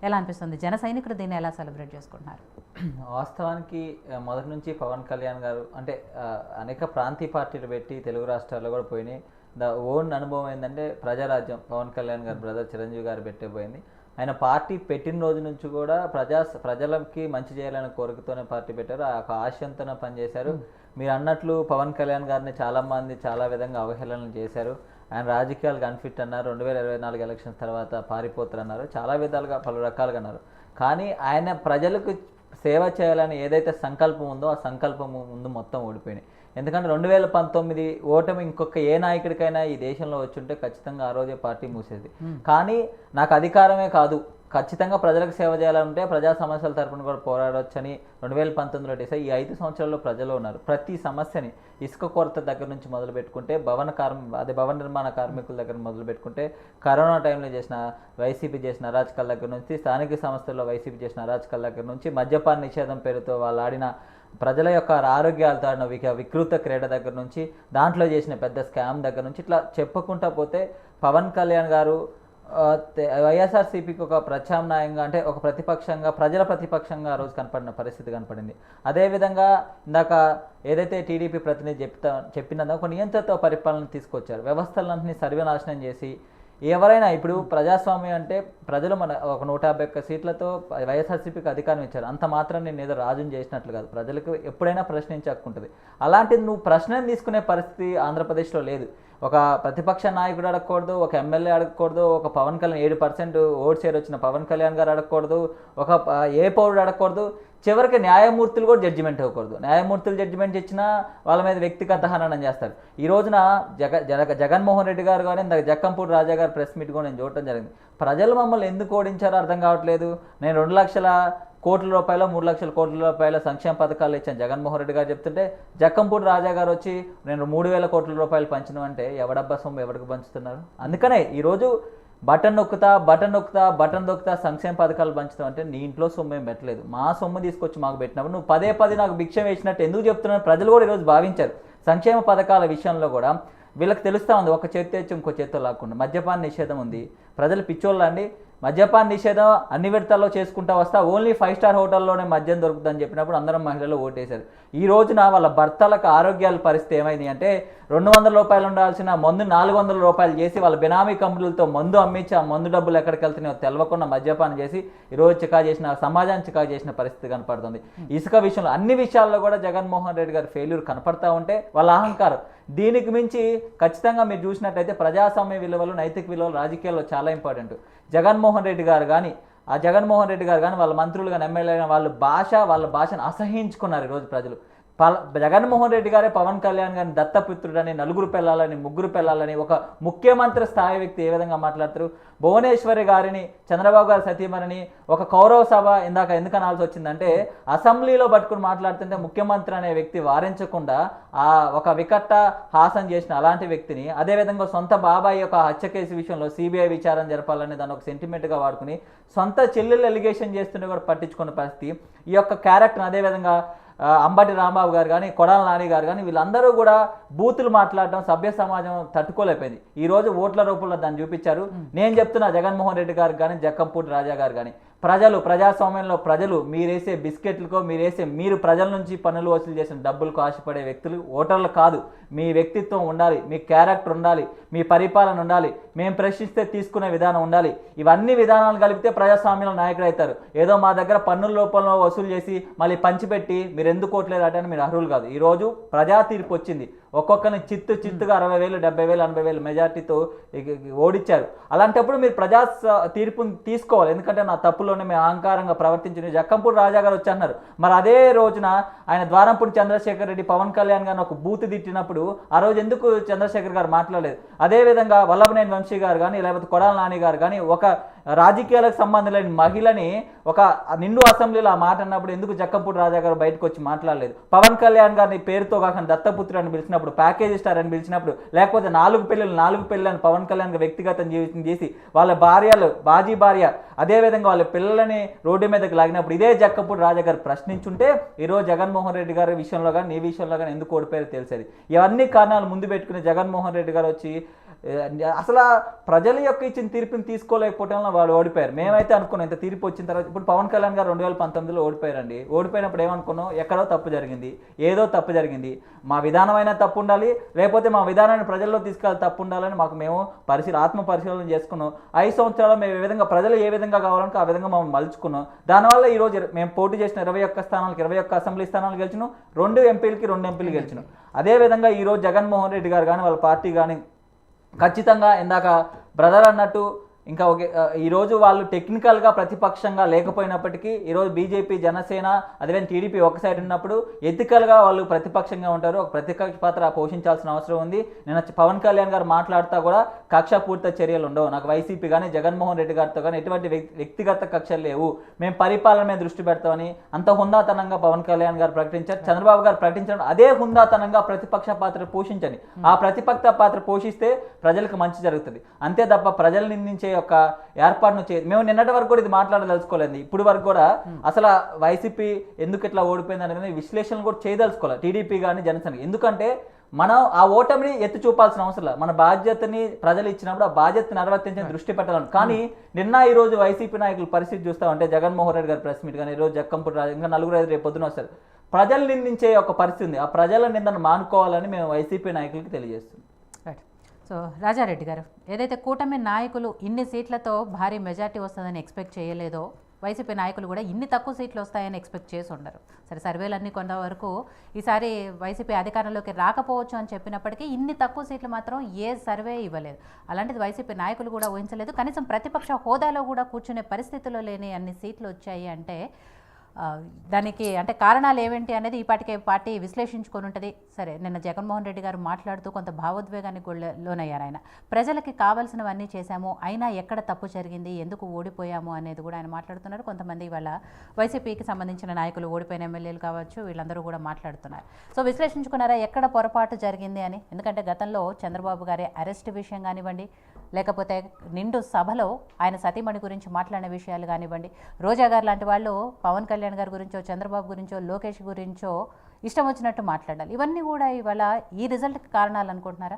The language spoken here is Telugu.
ఎలా అనిపిస్తుంది? జన సైనికులు దీన్ని ఎలా సెలబ్రేట్ చేసుకుంటున్నారు? వాస్తవానికి మొదటి నుంచి పవన్ కళ్యాణ్ గారు అంటే అనేక ప్రాంతీయ పార్టీలు పెట్టి తెలుగు రాష్ట్రాల్లో కూడా పోయినాయి. ఓన్ అనుభవం ఏంటంటే ప్రజారాజ్యం పవన్ కళ్యాణ్ గారు బ్రదర్ చిరంజీవి గారు పెట్టిపోయింది. ఆయన పార్టీ పెట్టిన రోజు నుంచి కూడా ప్రజలకి మంచి చేయాలనే కోరికతోనే పార్టీ పెట్టారు. ఆ ఆశయంతోనే పనిచేశారు. మీరు అన్నట్లు పవన్ కళ్యాణ్ గారిని చాలామంది చాలా విధంగా అవహేళనలు చేశారు. ఆయన రాజకీయాలకు అన్ఫిట్ అన్నారు. 2024 ఎలక్షన్స్ తర్వాత పారిపోతారు అన్నారు. చాలా విధాలుగా పలు రకాలుగా అన్నారు. కానీ ఆయన ప్రజలకు సేవ చేయాలని ఏదైతే సంకల్పం ఉందో ఆ సంకల్పం ముందు మొత్తం ఓడిపోయినాయి. ఎందుకంటే 2019 ఓటమి ఇంకొక ఏ నాయకుడికైనా ఈ దేశంలో వచ్చుంటే ఖచ్చితంగా ఆ రోజే పార్టీ మూసేది. కానీ నాకు అధికారమే కాదు, ఖచ్చితంగా ప్రజలకు సేవ చేయాలంటే ప్రజా సమస్యల తరపున కూడా పోరాడవచ్చని 2019లో డిసైడ్. ఈ 5 సంవత్సరాల్లో ప్రజలు ఉన్నారు. ప్రతి సమస్యని ఇసుక కొరత దగ్గర నుంచి మొదలు పెట్టుకుంటే భవన నిర్మాణ కార్మికుల దగ్గర మొదలు పెట్టుకుంటే కరోనా టైంలో చేసిన వైసీపీ చేసిన అరాచకాల దగ్గర నుంచి స్థానిక సంస్థల్లో వైసీపీ చేసిన అరాచకాల దగ్గర నుంచి మద్యపాన నిషేధం పేరుతో వాళ్ళు ఆడిన ప్రజల యొక్క ఆరోగ్యాలతో ఆడిన వికృత క్రీడ దగ్గర నుంచి దాంట్లో చేసిన పెద్ద స్కామ్ దగ్గర నుంచి ఇట్లా చెప్పుకుంటా పోతే పవన్ కళ్యాణ్ గారు వైఎస్ఆర్సీపీకి ఒక ప్రత్యామ్నాయంగా అంటే ఒక ప్రతిపక్షంగా ప్రజల ప్రతిపక్షంగా ఆ రోజు కనపడిన పరిస్థితి కనపడింది. అదేవిధంగా ఇందాక ఏదైతే టీడీపీ ప్రతినిధి చెప్పినందుకు ఒక నియంత్రిత పరిపాలన తీసుకొచ్చారు. వ్యవస్థలన్నింటినీ సర్వనాశనం చేసి ఎవరైనా ఇప్పుడు ప్రజాస్వామ్యం అంటే ప్రజలు మన ఒక 151 సీట్లతో వైఎస్ఆర్సీపీకి అధికారం ఇచ్చారు. అంత మాత్రం నేను ఏదో రాజుని చేసినట్లు కాదు. ప్రజలకు ఎప్పుడైనా ప్రశ్నించే హక్కు ఉంటుంది. అలాంటిది నువ్వు ప్రశ్నను తీసుకునే పరిస్థితి ఆంధ్రప్రదేశ్లో లేదు. ఒక ప్రతిపక్ష నాయకుడు అడగకూడదు, ఒక ఎమ్మెల్యే అడగకూడదు, ఒక పవన్ కళ్యాణ్ 7% ఓట్ షేర్ వచ్చిన పవన్ కళ్యాణ్ గారు అడగకూడదు, ఒక ఏ పౌరుడు అడగకూడదు, చివరికి న్యాయమూర్తులు కూడా జడ్జిమెంట్ ఇవ్వకూడదు. న్యాయమూర్తులు జడ్జిమెంట్ ఇచ్చినా వాళ్ళ మీద వ్యక్తిగత హననం చేస్తారు. ఈ రోజున జగన్మోహన్ రెడ్డి గారు కానీ జక్కంపూడి రాజా గారు ప్రెస్ మీట్ కూడా నేను చూడటం జరిగింది. ప్రజలు మమ్మల్ని ఎందుకు ఓడించారో అర్థం కావట్లేదు. నేను 2 లక్షల కోట్ల రూపాయలు 3 లక్షల కోట్ల రూపాయల సంక్షేమ పథకాలు ఇచ్చాను జగన్మోహన్ రెడ్డి గారు చెప్తుంటే జక్కంపూడి రాజా గారు వచ్చి నేను 3,000 కోట్ల రూపాయలు పంచడం అంటే ఎవడబ్బా సొమ్ము ఎవరికి పంచుతున్నారు? అందుకనే ఈరోజు బటన్ నొక్కుతా సంక్షేమ పథకాలు పంచుతాం అంటే నీ ఇంట్లో సొమ్ము ఏం పెట్టలేదు, మా సొమ్ము తీసుకొచ్చి మాకు పెట్టినప్పుడు నువ్వు పదే నాకు భిక్షం వేసినట్టు ఎందుకు చెప్తున్నావు? ప్రజలు కూడా ఈరోజు భావించారు. సంక్షేమ పథకాల విషయంలో కూడా వీళ్ళకి తెలుస్తూ ఉంది. ఒక చేతి తెచ్చి ఇంకో చేతితో లాక్కుండా మద్యపాన నిషేధం ఉంది. ప్రజలు పిచ్చోళ్ళు అండి. మద్యపాన నిషేధం అన్ని విడతల్లో చేసుకుంటా వస్తా ఓన్లీ 5 స్టార్ హోటల్లోనే మద్యం దొరుకుతుందని చెప్పినప్పుడు అందరం మహిళలు ఓటేశారు. ఈ రోజున వాళ్ళ భర్తలకు ఆరోగ్యాల పరిస్థితి ఏమైంది అంటే 200 రూపాయలు ఉండాల్సిన మందు 400 రూపాయలు చేసి వాళ్ళ బినామీ కంపెనీలతో మందు అమ్మించి ఆ మందు డబ్బులు ఎక్కడికి వెళ్తున్నాయో తెలవకుండా మద్యపానం చేసి ఈరోజు సమాజాన్ని చికా చేసిన పరిస్థితి కనపడుతుంది. ఇసుక విషయంలో అన్ని విషయాల్లో కూడా జగన్మోహన్ రెడ్డి గారి ఫెయిల్యూర్ కనపడతా ఉంటే వాళ్ళ అహంకారం. దీనికి మించి ఖచ్చితంగా మీరు చూసినట్టయితే ప్రజాస్వామ్య విలువలు, నైతిక విలువలు రాజకీయాల్లో చాలా ఇంపార్టెంట్. జగన్మోహన్ రెడ్డి గారు కానీ వాళ్ళ మంత్రులు కానీ ఎమ్మెల్యే కానీ వాళ్ళ భాషను అసహించుకున్నారు. ఈరోజు ప్రజలు జగన్మోహన్ రెడ్డి గారే పవన్ కళ్యాణ్ గారిని దత్తపుత్రుడని, 4 పిల్లలని 3 పిల్లలని ఒక ముఖ్యమంత్రి స్థాయి వ్యక్తి ఏ విధంగా మాట్లాడతారు? భువనేశ్వరి గారిని చంద్రబాబు గారి సతీమణిని ఒక కౌరవ సభ ఇందాక ఎందుకు అనాల్సి వచ్చిందంటే అసెంబ్లీలో పట్టుకుని మాట్లాడుతుంటే ముఖ్యమంత్రి అనే వ్యక్తి వారించకుండా ఒక వికట్ట హాసం చేసిన అలాంటి వ్యక్తిని, అదేవిధంగా సొంత బాబాయ్ యొక్క హత్య కేసు విషయంలో సిబిఐ విచారణ జరపాలని దాన్ని ఒక సెంటిమెంట్గా వాడుకుని సొంత చెల్లెళ్ళు ఎలిగేషన్ చేస్తుంటే కూడా పట్టించుకున్న పరిస్థితి. ఈ యొక్క క్యారెక్టర్ అదేవిధంగా అంబటి రాంబాబు గారు కానీ కొడాల నాని గారు కానీ వీళ్ళందరూ కూడా బూతులు మాట్లాడడం సభ్య సమాజం తట్టుకోలేకపోయింది. ఈ రోజు ఓట్ల రూపంలో దాన్ని చూపించారు. నేను చెప్తున్నా జగన్మోహన్ రెడ్డి గారు కానీ జక్కంపూడి రాజా గారు కానీ ప్రజాస్వామ్యంలో ప్రజలు మీరేసే బిస్కెట్లకో మీరు ప్రజల నుంచి పన్నులు వసూలు చేసిన డబ్బులకు ఆశపడే వ్యక్తులు ఓటర్లు కాదు. మీ వ్యక్తిత్వం ఉండాలి, మీ క్యారెక్టర్ ఉండాలి, మీ పరిపాలన ఉండాలి, మేము ప్రశ్నిస్తే తీసుకునే విధానం ఉండాలి. ఇవన్నీ విధానాలు కలిపితే ప్రజాస్వామ్యంలో నాయకుడు అవుతారు. ఏదో మా దగ్గర పన్నుల రూపంలో వసూలు చేసి మళ్ళీ పంచిపెట్టి మీరు ఎందుకు ఓట్లేదు అంటే మీరు అర్హులు కాదు. ఈరోజు ప్రజా తీర్పు వచ్చింది. ఒక్కొక్కరిని చిత్తుగా 60,000, 70,000, 80,000 మెజార్టీతో ఓడించారు. అలాంటప్పుడు మీరు ప్రజా తీర్పుని తీసుకోవాలి. ఎందుకంటే నా తప్పులోనే మేము అహంకారంగా ప్రవర్తించిన జక్కంపూడి రాజా గారు వచ్చి అన్నారు. మరి అదే రోజున ఆయన ద్వారంపూడి చంద్రశేఖర్ రెడ్డి పవన్ కళ్యాణ్ గారిని ఒక బూతు తిట్టినప్పుడు ఆ రోజు ఎందుకు చంద్రశేఖర్ గారు మాట్లాడలేదు? అదేవిధంగా వల్లభనేని వంశీ గారు కానీ లేకపోతే కొడాల నాని గారు కానీ ఒక రాజకీయాలకు సంబంధం లేని మహిళని ఒక నిండు అసెంబ్లీలో ఆ మాట అన్నప్పుడు ఎందుకు జక్కంపూడి రాజా గారు బయటకు వచ్చి మాట్లాడలేదు? పవన్ కళ్యాణ్ గారిని పేరుతో కాకుండా దత్తపుత్రుడు అని పిలిచినప్పుడు, ప్యాకేజీ స్టార్ అని పిలిచినప్పుడు, లేకపోతే 4 పెళ్ళని పవన్ కళ్యాణ్ వ్యక్తిగతం జీవితం చేసి వాళ్ళ బాజీ భార్య అదేవిధంగా వాళ్ళ పిల్లలని రోడ్డు మీదకి లాగినప్పుడు ఇదే జక్కంపూడి రాజా గారు ప్రశ్నించుంటే ఈరోజు జగన్మోహన్ రెడ్డి గారి విషయంలో కానీ నీ విషయంలో కానీ ఎందుకు ఓడిపోయారో తెలిసేది. ఇవన్నీ కారణాలు ముందు పెట్టుకుని జగన్మోహన్ రెడ్డి గారు వచ్చి అసలు ప్రజల యొక్క ఇచ్చిన తీర్పుని తీసుకోలేకపోవడం వల్ల వాళ్ళు ఓడిపోయారు. మేమైతే అనుకున్నాం ఇంత తీర్పు వచ్చిన తర్వాత, ఇప్పుడు పవన్ కళ్యాణ్ గారు 2019లో ఓడిపోయారండి. ఓడిపోయినప్పుడు ఏమనుకున్నాం, ఎక్కడో తప్పు జరిగింది, ఏదో తప్పు జరిగింది, మా విధానమైనా తప్పు ఉండాలి, లేకపోతే మా విధానాన్ని ప్రజల్లో తీసుకెళ్ళి తప్పు ఉండాలని మేము ఆత్మ పరిశీలన చేసుకున్నాం. 5 సంవత్సరాలు మేము ఏ విధంగా ప్రజలు ఏ విధంగా కావాలంటే ఆ విధంగా మేము మలుచుకున్నాం. దానివల్ల ఈరోజు మేము పోటీ చేసిన 21 స్థానాలకు 21 అసెంబ్లీ స్థానాలు గెలిచినాం, 2 ఎంపీలకి 2 ఎంపీలు గెలిచినాం. అదేవిధంగా ఈరోజు జగన్మోహన్ రెడ్డి గారు కానీ వాళ్ళ పార్టీ కానీ ఖచ్చితంగా ఇందాక బ్రదర్ అన్నట్టు ఇంకా ఈరోజు వాళ్ళు టెక్నికల్గా ప్రతిపక్షంగా లేకపోయినప్పటికీ ఈరోజు బీజేపీ, జనసేన, అదే టీడీపీ ఒక సైడ్ ఉన్నప్పుడు ఎథికల్గా వాళ్ళు ప్రతిపక్షంగా ఉంటారు. ఒక ప్రతిపక్ష పాత్ర పోషించాల్సిన అవసరం ఉంది. నేను పవన్ కళ్యాణ్ గారు మాట్లాడుతూ కూడా కక్షపూరిత చర్యలు ఉండవు, నాకు వైసీపీ కానీ జగన్మోహన్ రెడ్డి గారితో కానీ ఎటువంటి వ్యక్తిగత కక్షలు లేవు, మేము పరిపాలన మీద దృష్టి పెడతామని అంత హుందాతనంగా పవన్ కళ్యాణ్ గారు ప్రకటించారు. చంద్రబాబు గారు ప్రకటించడం అదే హుందాతనంగా ప్రతిపక్ష పాత్ర పోషించండి. ఆ ప్రతిపక్ష పాత్ర పోషిస్తే ప్రజలకు మంచి జరుగుతుంది. అంతే తప్ప ప్రజలు నిందించే ఒక ఏర్పాటును మేము నిన్నటి వరకు కూడా ఇది మాట్లాడదలుచుకోలేదు. ఇప్పుడు వరకు కూడా అసలు వైసీపీ ఎందుకు ఇట్లా ఓడిపోయింది అనేది విశ్లేషణ కూడా చేయదలుచుకోవాలి టీడీపీ కానీ జనసేన. ఎందుకంటే మనం ఆ ఓటమిని ఎత్తి చూపాల్సిన అవసరం లేదు. మన బాధ్యతని ప్రజలు ఇచ్చినప్పుడు ఆ బాధ్యతను నిర్వర్తించే దృష్టి పెట్టాలని. కానీ నిన్న ఈ రోజు వైసీపీ నాయకుల పరిస్థితి చూస్తామంటే జగన్మోహన్ రెడ్డి గారి ప్రెస్ మీట్ కానీ ఈరోజు జక్కంపూడి రాజు ఇంకా 4-5 రేపు పొద్దున వస్తారు. ప్రజలు నిందించే ఒక పరిస్థితి ఉంది. ఆ ప్రజల నిందను మానుకోవాలని మేము వైసీపీ నాయకులకి తెలియజేస్తున్నాం. సో రాజారెడ్డి గారు, ఏదైతే కూటమి నాయకులు ఇన్ని సీట్లతో భారీ మెజార్టీ వస్తుందని ఎక్స్పెక్ట్ చేయలేదో, వైసీపీ నాయకులు కూడా ఇన్ని తక్కువ సీట్లు వస్తాయని ఎక్స్పెక్ట్ చేసి ఉండరు. సరే, సర్వేలన్నీ కొంతవరకు ఈసారి వైసీపీ అధికారంలోకి రాకపోవచ్చు అని చెప్పినప్పటికీ ఇన్ని తక్కువ సీట్లు మాత్రం ఏ సర్వే ఇవ్వలేదు. అలాంటిది వైసీపీ నాయకులు కూడా ఊహించలేదు. కనీసం ప్రతిపక్ష హోదాలో కూడా కూర్చునే పరిస్థితిలో లేని అన్ని సీట్లు వచ్చాయి అంటే దానికి అంటే కారణాలు ఏమిటి అనేది ఈపాటికే పార్టీ విశ్లేషించుకొని ఉంటుంది. సరే, నిన్న జగన్మోహన్ రెడ్డి గారు మాట్లాడుతూ కొంత భావోద్వేగానికి లోనయ్యారు. ఆయన ప్రజలకి కావాల్సినవన్నీ చేశాము, అయినా ఎక్కడ తప్పు జరిగింది, ఎందుకు ఓడిపోయాము అనేది కూడా ఆయన మాట్లాడుతున్నారు. కొంతమంది వాళ్ళ వైసీపీకి సంబంధించిన నాయకులు, ఓడిపోయిన ఎమ్మెల్యేలు కావచ్చు, వీళ్ళందరూ కూడా మాట్లాడుతున్నారు. సో విశ్లేషించుకున్నారా ఎక్కడ పొరపాటు జరిగింది అని? ఎందుకంటే గతంలో చంద్రబాబు గారి అరెస్ట్ విషయం కానివ్వండి, లేకపోతే నిండు సభలో ఆయన సతీమణి గురించి మాట్లాడిన విషయాలు కానివ్వండి, రోజా గారు లాంటి వాళ్ళు పవన్ కళ్యాణ్ గారి గురించో, చంద్రబాబు గురించో, లోకేష్ గురించో ఇష్టం వచ్చినట్టు మాట్లాడాలి. ఇవన్నీ కూడా ఇవాళ ఈ రిజల్ట్కి కారణాలు అనుకుంటున్నారా?